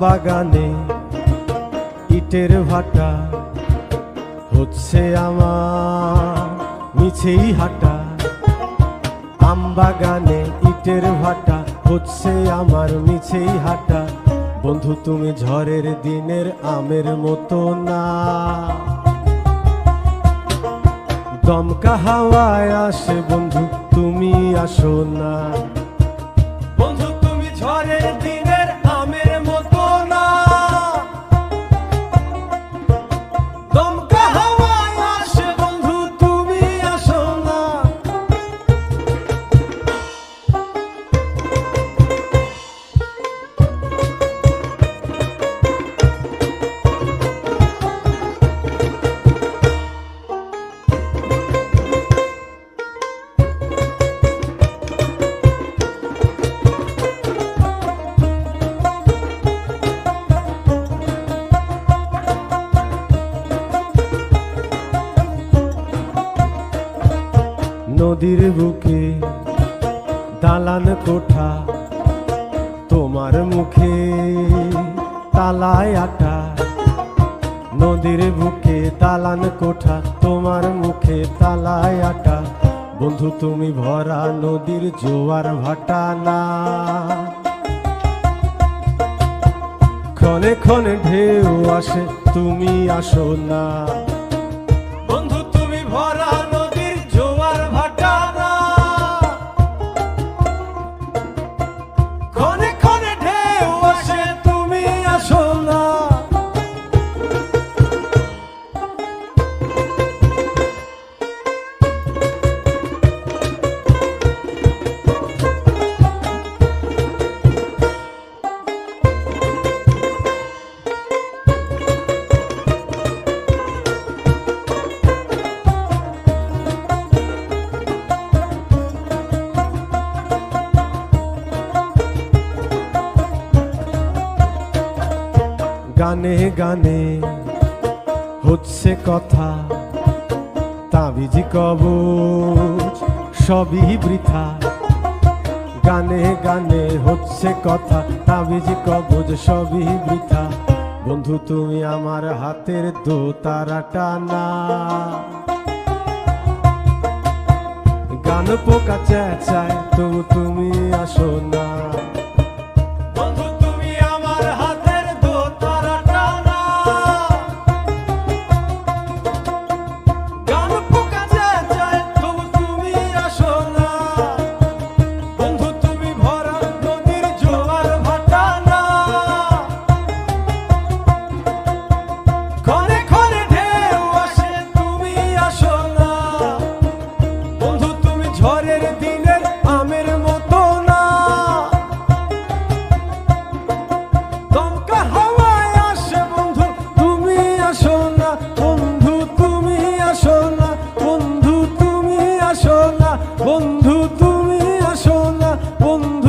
বাগানে ইটের ভাটা হচ্ছে আমার মিছেই হাঁটা। আম বাগানে ইটের ভাটা হচ্ছে আমার মিছেই হাঁটা। বন্ধু তুমি ঝড়ের দিনের আমের মতো না, দমকা হাওয়ায় আসে বন্ধু তুমি আসো না। বন্ধু তুমি ঝড়ের দিনের আমের মতো না, দমকা হাওয়ায় আসে বন্ধু তুমি আসো না। নদীর বুকে দালান কোঠা, তোমার মুখে তালায় আটা। নদীর বুকে দালান কোঠা, তোমার মুখে তালায় আটা। বন্ধু তুমি ভরা নদীর জোয়ার ভাটা না, ক্ষণে ক্ষণে ঢেউ আসে তুমি আসো না। বন্ধু তুমি ভরা নদীর জোয়ার ভাটা না, ক্ষণে ক্ষণে ঢেউ আসে তুমি আসো না। গানে গানে হচ্ছে কথা, তাবিজি কবচ সবই বৃথা। গানে গানে হচ্ছে কথা, তাবিজি কবচ সবই বৃথা। বন্ধু তুমি আমার হাতের দোতারাটা না, গান পোকা চেঁচায় তবু তুমি আসো না। বন্ধু তুমি আমার হাতের দোতারাটা না, গান পোকা চেঁচায় তবু তুমি আসো না। বন্ধু তুমি ভরা নদীর জোয়ার ভাটা না, ক্ষণে ক্ষণে ঢেউ আসে তুমি আসো না। বন্ধু তুমি ঝড়ের দিনের আমের মতো না, দমকা হাওয়ায় আসে বন্ধু তুমি আসো না। বন্ধু তুমি আসো না, বন্ধু তুমি আসো না, বন্ধু তুমি আসো না, বন্ধু।